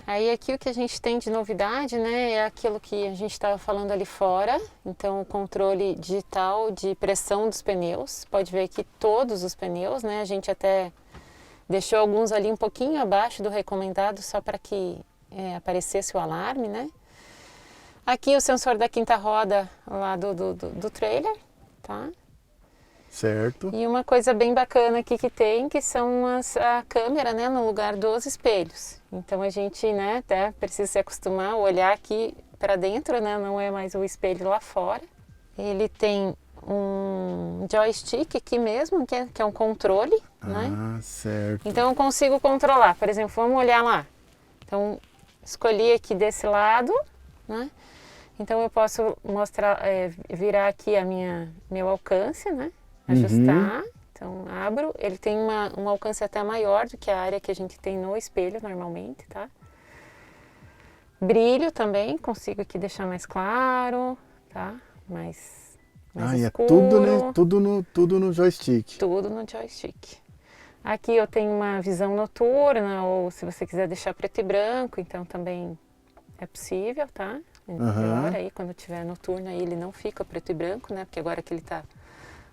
Aí aqui o que a gente tem de novidade, né, é aquilo que a gente estava falando ali fora. Então, o controle digital de pressão dos pneus. Pode ver aqui todos os pneus, né? A gente até deixou alguns ali um pouquinho abaixo do recomendado, só para que aparecesse o alarme, né? Aqui o sensor da quinta roda lá do trailer, tá? Certo. E uma coisa bem bacana aqui que tem, que são a câmera, né, no lugar dos espelhos. Então a gente, né, até precisa se acostumar a olhar aqui para dentro, né, não é mais o espelho lá fora. Ele tem um joystick aqui mesmo, que é um controle, né? Ah, certo. Então eu consigo controlar. Por exemplo, vamos olhar lá. Então escolhi aqui desse lado, né? Então eu posso mostrar, virar aqui meu alcance, né? Ajustar, então abro, ele tem um alcance até maior do que a área que a gente tem no espelho normalmente, tá? Brilho também, consigo aqui deixar mais claro, tá? Mais escuro. É tudo, né? Tudo no joystick. Tudo no joystick. Aqui eu tenho uma visão noturna, ou se você quiser deixar preto e branco, então também é possível, tá? Melhor aí, quando tiver noturno aí ele não fica preto e branco, né? Porque agora que ele tá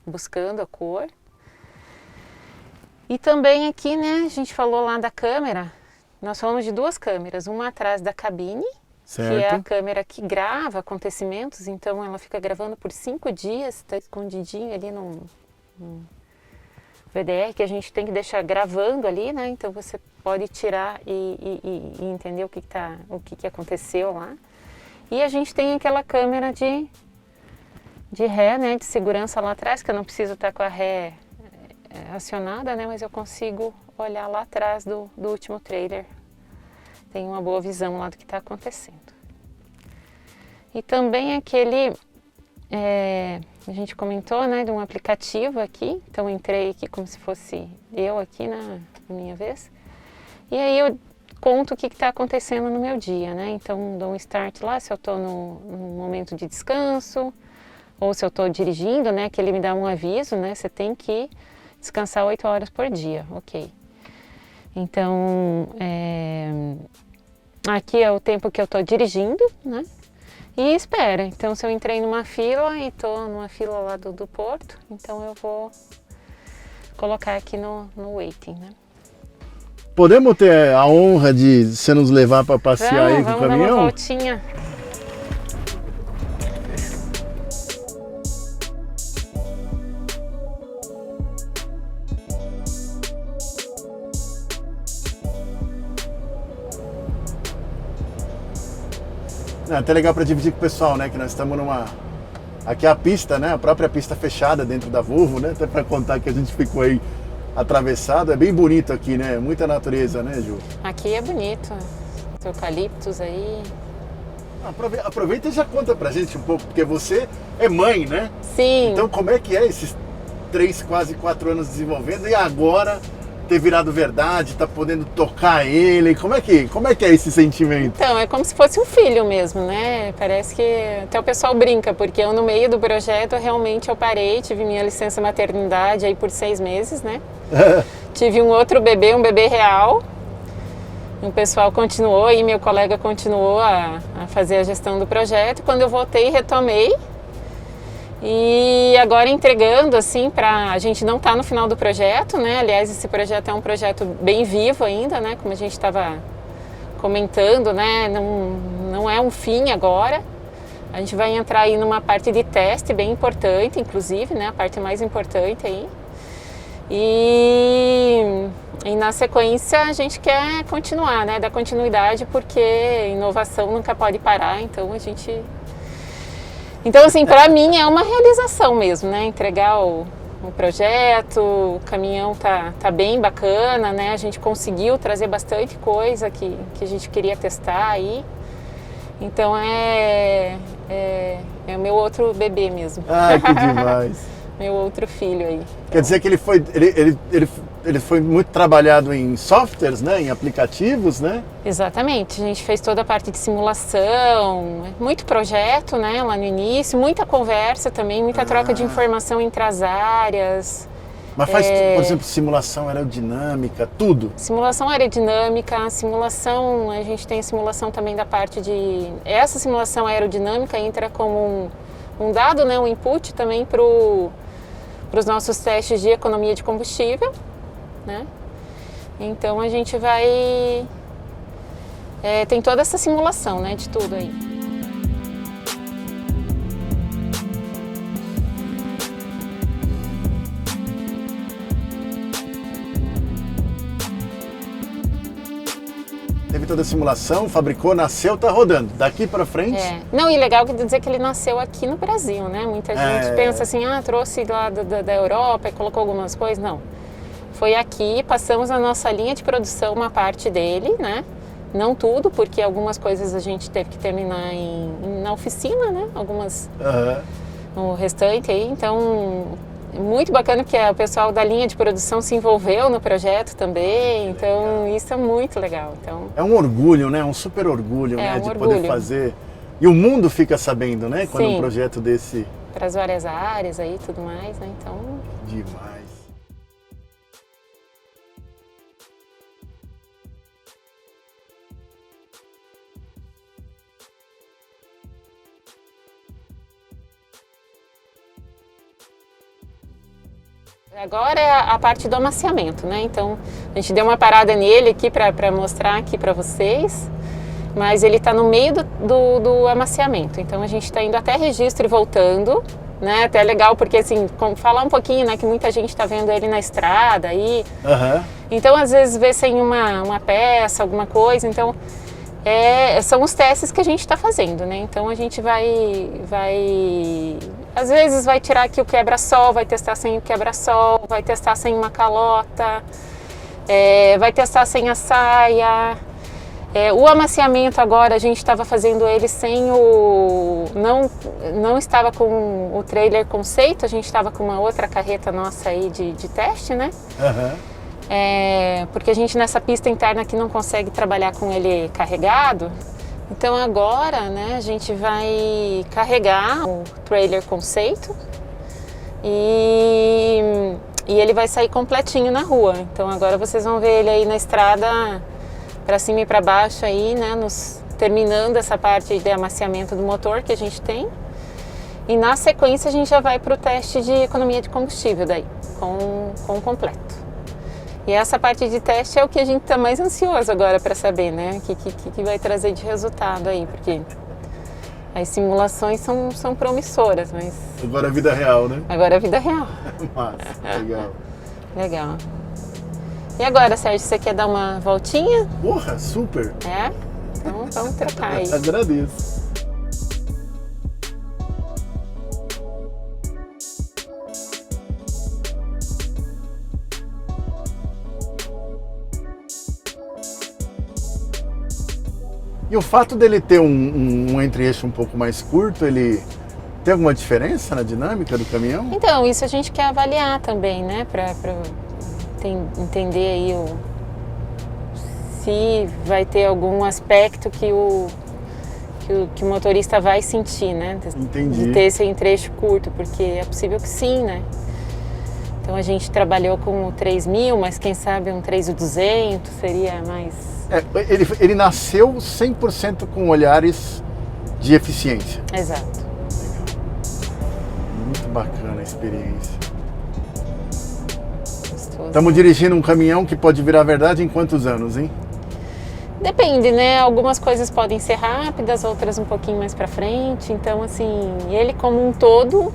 buscando a cor. E também aqui, né, a gente falou lá da câmera, nós falamos de duas câmeras, uma atrás da cabine, certo, que é a câmera que grava acontecimentos, então ela fica gravando por 5 dias, está escondidinho ali num VDR, que a gente tem que deixar gravando ali, né, então você pode tirar e entender o que aconteceu lá. E a gente tem aquela câmera de ré, né, de segurança lá atrás, que eu não preciso estar com a ré acionada, né, mas eu consigo olhar lá atrás do último trailer. Tem uma boa visão lá do que está acontecendo. E também aquele, a gente comentou, né, de um aplicativo aqui, então eu entrei aqui como se fosse eu aqui na minha vez, e aí eu conto o que está acontecendo no meu dia, né, então dou um start lá, se eu estou no momento de descanso, ou se eu estou dirigindo, né, que ele me dá um aviso, né, você tem que descansar 8 horas por dia, ok. Então, aqui é o tempo que eu estou dirigindo, né, e espera. Então, se eu entrei numa fila e estou numa fila lá do porto, então eu vou colocar aqui no waiting, né. Podemos ter a honra de você nos levar para passear aí com o caminhão? Vamos dar uma voltinha. É até legal para dividir com o pessoal, né? Que nós estamos aqui é a pista, né? A própria pista fechada dentro da Volvo, né? Até para contar que a gente ficou aí atravessado. É bem bonito aqui, né? Muita natureza, né, Ju? Aqui é bonito. Os eucaliptos aí. Aproveita e já conta pra gente um pouco, porque você é mãe, né? Sim. Então como é que é esses 3, quase 4 anos desenvolvendo e agora ter virado verdade, tá podendo tocar ele? Como é que é esse sentimento? Então, é como se fosse um filho mesmo, né? Parece que até o pessoal brinca, porque eu no meio do projeto realmente eu parei, tive minha licença maternidade aí por 6 meses, né? Tive um outro bebê, um bebê real. O pessoal continuou e meu colega continuou a fazer a gestão do projeto. Quando eu voltei, retomei. E agora entregando, assim, a gente não está no final do projeto, né? Aliás, esse projeto é um projeto bem vivo ainda, né? Como a gente estava comentando, né? Não é um fim agora. A gente vai entrar aí numa parte de teste bem importante, inclusive, né? A parte mais importante aí. E na sequência a gente quer continuar, né? Dar continuidade, porque inovação nunca pode parar, então a gente... Então, assim, para mim é uma realização mesmo, né? Entregar o projeto, o caminhão tá bem bacana, né? A gente conseguiu trazer bastante coisa que a gente queria testar aí. Então é o meu outro bebê mesmo. Ah, que demais. Meu outro filho aí. Quer dizer que ele foi muito trabalhado em softwares, né? Em aplicativos, né? Exatamente, a gente fez toda a parte de simulação, muito projeto, né, lá no início, muita conversa também, muita troca de informação entre as áreas. Mas faz, por exemplo, simulação aerodinâmica, tudo? Simulação aerodinâmica, simulação, a gente tem simulação também da parte de... Essa simulação aerodinâmica entra como um dado, né, um input também para os nossos testes de economia de combustível, né? Então a gente vai... tem toda essa simulação, né, de tudo aí. Teve toda a simulação, fabricou, nasceu, tá rodando. Daqui para frente... Não, e legal que dizer que ele nasceu aqui no Brasil, né? Muita gente pensa assim, trouxe lá da Europa e colocou algumas coisas. Não. Foi aqui, passamos a nossa linha de produção, uma parte dele, né? Não tudo, porque algumas coisas a gente teve que terminar na oficina, né? Algumas no restante aí. Então, muito bacana porque o pessoal da linha de produção se envolveu no projeto também. Então, isso é muito legal. Então, é um orgulho, né? Um super orgulho, né? De orgulho. Poder fazer. E o mundo fica sabendo, né? Quando Sim. um projeto desse... Para as várias áreas aí e tudo mais, né? Então... Demais. Agora é a parte do amaciamento, né? Então, a gente deu uma parada nele aqui para mostrar aqui para vocês, mas ele está no meio do amaciamento. Então, a gente está indo até registro e voltando, né? Até legal porque, assim, falar um pouquinho, né? Que muita gente está vendo ele na estrada aí. Então, às vezes, vê sem uma peça, alguma coisa. Então, são os testes que a gente está fazendo, né? Então, a gente vai... Às vezes vai tirar aqui o quebra-sol, vai testar sem o quebra-sol, vai testar sem uma calota, vai testar sem a saia. O amaciamento agora a gente estava fazendo ele sem não estava com o trailer conceito, a gente estava com uma outra carreta nossa aí de teste, né? Porque a gente nessa pista interna aqui não consegue trabalhar com ele carregado. Então agora, né, a gente vai carregar o trailer conceito e ele vai sair completinho na rua. Então agora vocês vão ver ele aí na estrada para cima e para baixo aí, né, terminando essa parte de amaciamento do motor que a gente tem. E na sequência a gente já vai para o teste de economia de combustível daí, com completo. E essa parte de teste é o que a gente está mais ansioso agora para saber, né? O que vai trazer de resultado aí, porque as simulações são promissoras, mas... Agora é a vida real, né? Agora é a vida real. Massa, legal. Legal. E agora, Sérgio, você quer dar uma voltinha? Porra, super. Então vamos trocar aí. Agradeço. E o fato dele ter um entre-eixo um pouco mais curto, ele tem alguma diferença na dinâmica do caminhão? Então, isso a gente quer avaliar também, né? Para entender aí se vai ter algum aspecto que o motorista vai sentir, né? Entendi. De ter esse entre-eixo curto, porque é possível que sim, né? Então a gente trabalhou com o 3000, mas quem sabe um 3200 seria mais... Ele nasceu 100% com olhares de eficiência. Exato. Muito bacana a experiência. Gostoso. Estamos dirigindo um caminhão que pode virar verdade em quantos anos, hein? Depende, né? Algumas coisas podem ser rápidas, outras um pouquinho mais para frente. Então, assim, ele como um todo,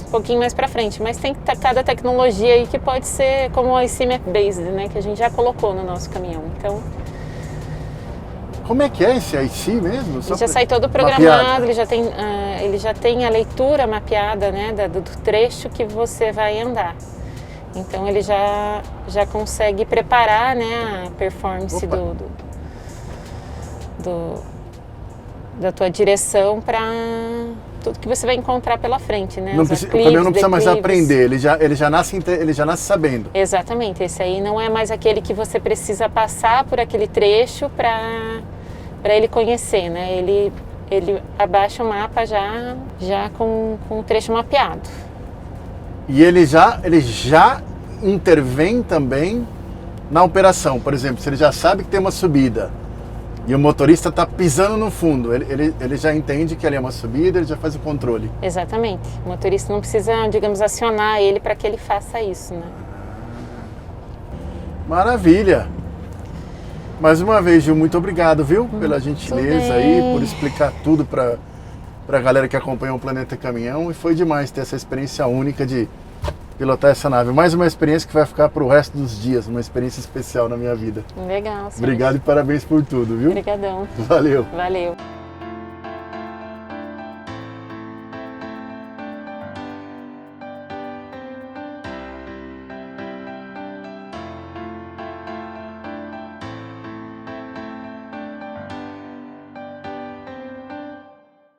um pouquinho mais para frente. Mas tem cada tecnologia aí que pode ser como o IC Map-based, né? Que a gente já colocou no nosso caminhão. Então, Como é que é esse IC mesmo? ele já sai todo programado, ele já tem a leitura mapeada, né? Do trecho que você vai andar. Então, ele já consegue preparar, né? A performance da tua direção para tudo que você vai encontrar pela frente, né? O caminhão não precisa mais aprender, ele já nasce sabendo. Exatamente, esse aí não é mais aquele que você precisa passar por aquele trecho para ele conhecer, né? Ele abaixa o mapa já com o trecho mapeado. E ele já intervém também na operação. Por exemplo, se ele já sabe que tem uma subida e o motorista está pisando no fundo, ele já entende que ali é uma subida, ele já faz o controle. Exatamente. O motorista não precisa, digamos, acionar ele para que ele faça isso, né? Maravilha! Mais uma vez, Gil, muito obrigado, viu? Pela gentileza aí, por explicar tudo para a galera que acompanha o Planeta Caminhão. E foi demais ter essa experiência única de pilotar essa nave. Mais uma experiência que vai ficar para o resto dos dias, uma experiência especial na minha vida. Legal. Sim. Obrigado e parabéns por tudo, viu? Obrigadão. Valeu. Valeu.